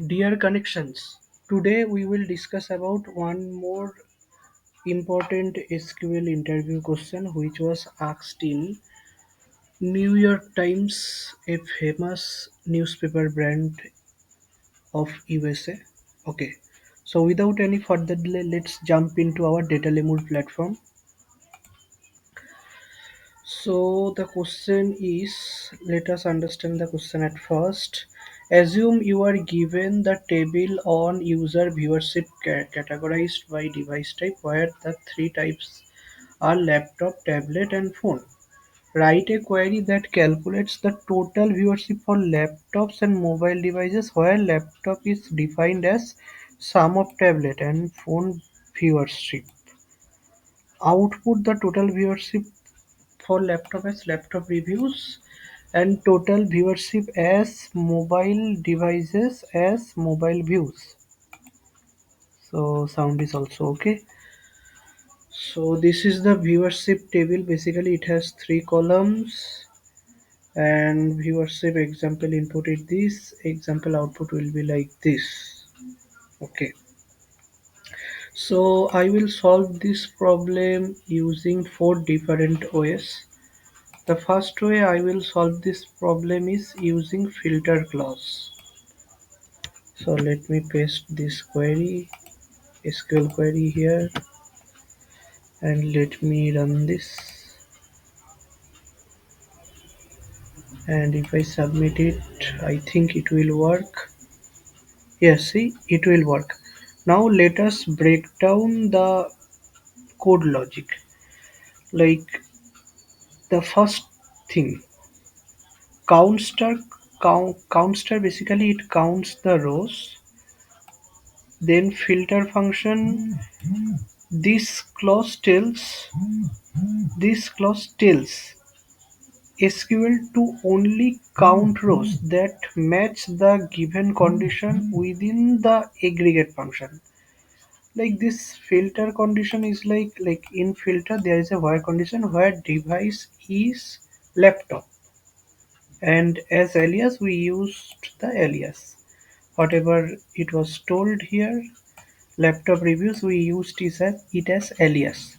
Dear connections, today we will discuss about one more important SQL interview question which was asked in New York Times, a famous newspaper brand of USA. Okay, so without any further delay, let's jump into our data lemur platform. So the question is, let us understand the question at first. Assume you are given the table on user viewership categorized by device type where the three types are laptop, tablet and phone. Write a query that calculates the total viewership for laptops and mobile devices where laptop is defined as sum of tablet and phone viewership. Output the total viewership for laptop as laptop reviews and total viewership as mobile devices as mobile views. So sound is also okay. So this is the viewership table. Basically it has three columns and viewership example input is this, example output will be like this. Okay, so I will solve this problem using four different ways. The first way I will solve this problem is using filter clause. So let me paste this query, SQL query here, and let me run this. And if I submit it, I think it will work. Yes, see, it will work. Now let us break down the code logic. Like the first thing, count star basically it counts the rows. Then filter function. This clause tells SQL to only count rows that match the given condition within the aggregate function. Like this filter condition is like in filter there is a where condition where device is laptop, and as alias we used the alias. Whatever it was told here, laptop reviews we used it as alias.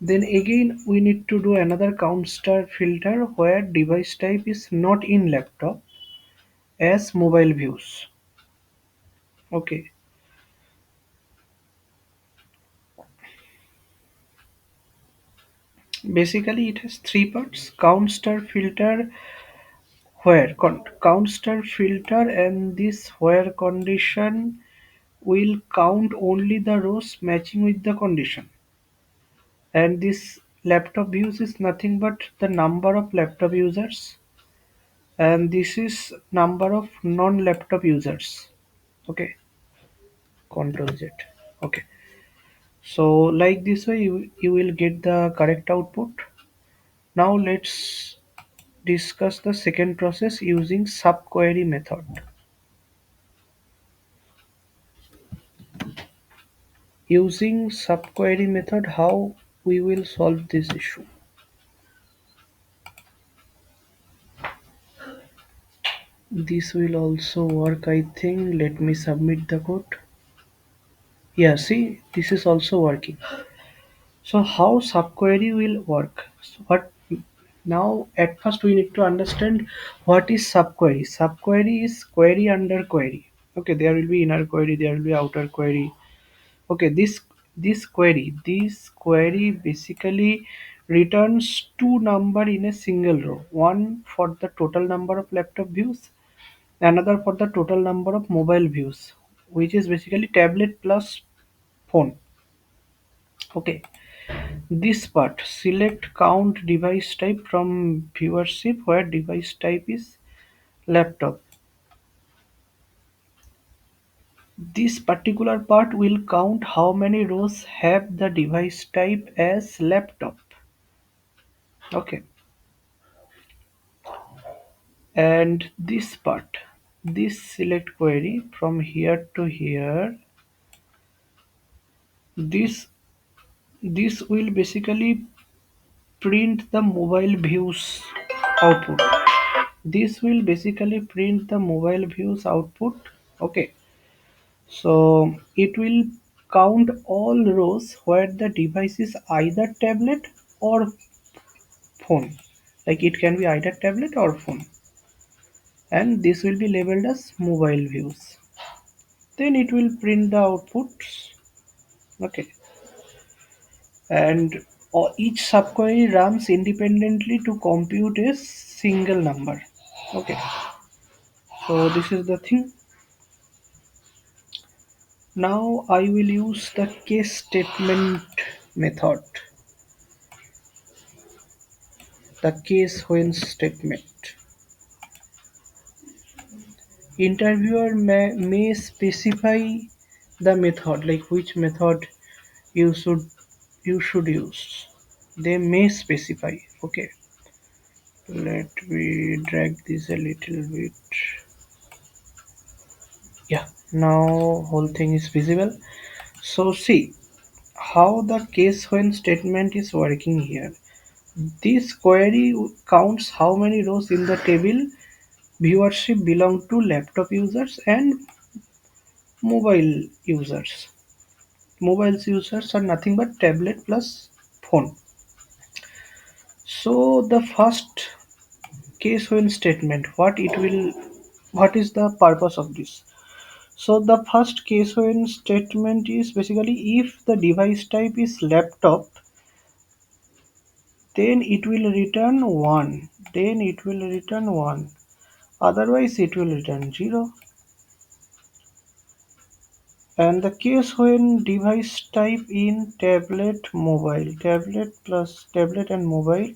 Then again we need to do another count star filter where device type is not in laptop as mobile views. Okay, basically it has three parts: count star filter, where count star filter, and this where condition will count only the rows matching with the condition. And this laptop views is nothing but the number of laptop users, and this is number of non-laptop users. Okay, control Z. Okay, so like this way you will get the correct output. Now let's discuss the second process using subquery method. Using subquery method, how we will solve this issue. This will also work, I think. Let me submit the code. Yeah, see, this is also working. So how subquery will work? So what now at first we need to understand what is subquery. Subquery is query under query. Okay, there will be inner query, there will be outer query. Okay, this query basically returns two number in a single row. One for the total number of laptop views, another for the total number of mobile views, which is basically tablet plus phone. Okay, this part select count device type from viewership where device type is laptop. This particular part will count how many rows have the device type as laptop. Okay, and this part, this select query from here to here, this this will basically print the mobile views output. This will basically print the mobile views output. Okay, so it will count all rows where the device is either tablet or phone. Like it can be either tablet or phone, and this will be labeled as mobile views. Then it will print the outputs. Okay, and each subquery runs independently to compute a single number. Okay, so this is the thing. Now I will use the case statement method, the case when statement. Interviewer may specify the method, like which method you should you should use. They may specify. Okay, let me drag this a little bit. Yeah, now whole thing is visible. So see how the case when statement is working here. This query counts how many rows in the table viewership belong to laptop users and mobile users. Mobile users are nothing but tablet plus phone. So the first case when statement, what is the purpose of this? So the first case when statement is basically if the device type is laptop, then it will return 1. Then it will return 1. Otherwise it will return 0. And the case when device type in tablet plus tablet and mobile,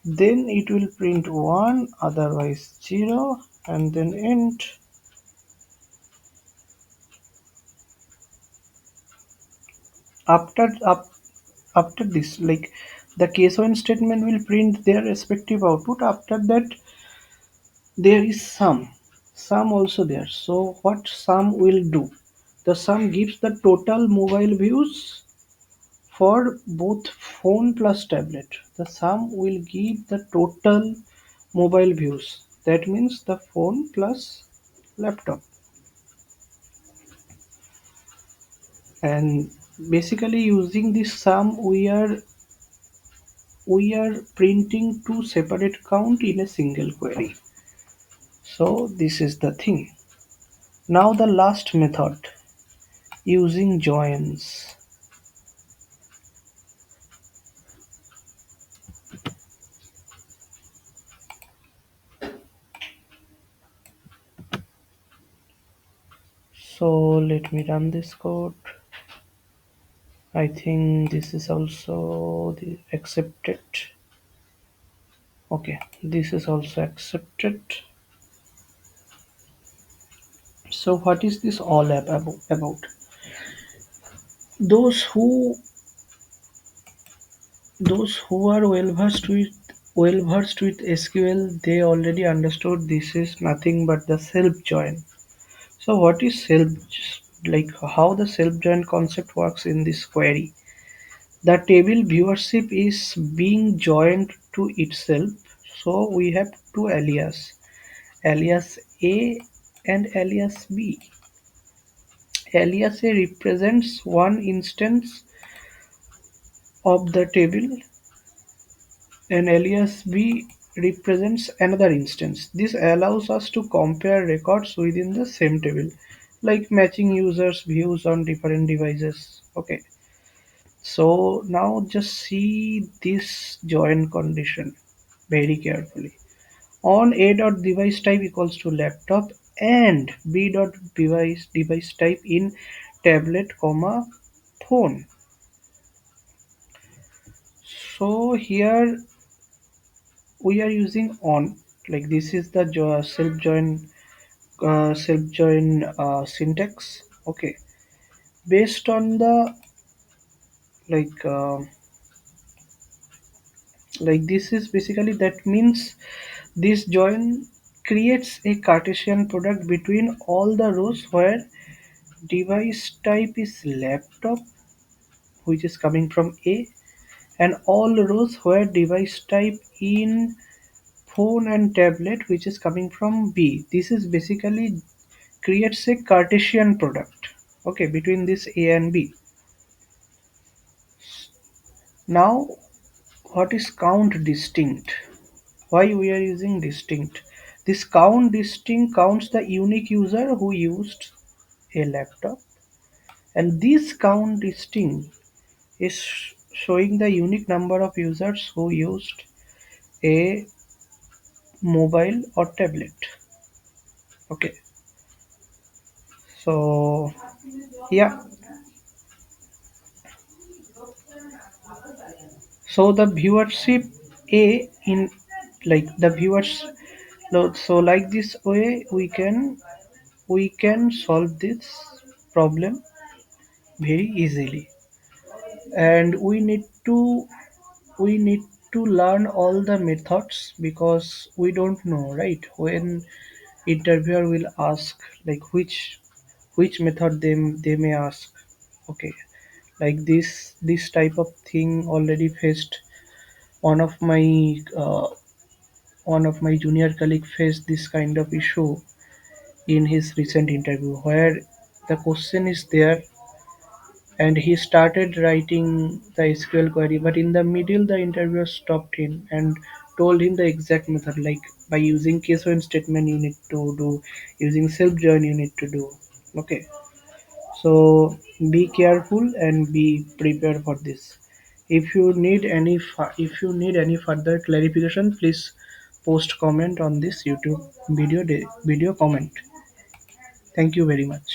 then it will print 1, otherwise 0, and then end. After up, after this, like the case when statement will print their respective output. After that, there is sum also there. So what sum will do? The sum gives the total mobile views for both phone plus tablet. The sum will give the total mobile views. That means the phone plus laptop. And basically using this sum we are printing two separate count in a single query. So this is the thing. Now the last method, using joins. So let me run this code. I think this is also the accepted. Okay, this is also accepted. So what is this all about? Those who those who are well versed with SQL, they already understood this is nothing but the self join. So what is self, like how the self join concept works in this query? The table viewership is being joined to itself. So we have two alias A and alias B. Alias A represents one instance of the table and alias B represents another instance. This allows us to compare records within the same table, like matching users' views on different devices. Okay, so now just see this join condition very carefully. On A dot device type equals to laptop and B dot device type in tablet comma phone. So here we are using on, like this is the self join syntax. Okay, based on the like like this is basically that means this join creates a Cartesian product between all the rows where device type is laptop, which is coming from A, and all rows where device type in phone and tablet, which is coming from B. This is basically creates a Cartesian product, okay, between this A and B. Now, what is count distinct? Why we are using distinct? This count distinct counts the unique user who used a laptop, and this count distinct is showing the unique number of users who used a mobile or tablet. Okay, so yeah, so the viewership a in like the viewers, so like this way we can solve this problem very easily, and we need to learn all the methods because we don't know, right, when interviewer will ask like which method they may ask. Okay, like this type of thing already faced one of my uh, one of my junior colleague faced this kind of issue in his recent interview where the question is there and he started writing the SQL query, but in the middle the interviewer stopped him and told him the exact method, like by using case when statement you need to do, using self join you need to do. Okay, so be careful and be prepared for this. If you need any further clarification, please post comment on this YouTube video comment. Thank you very much.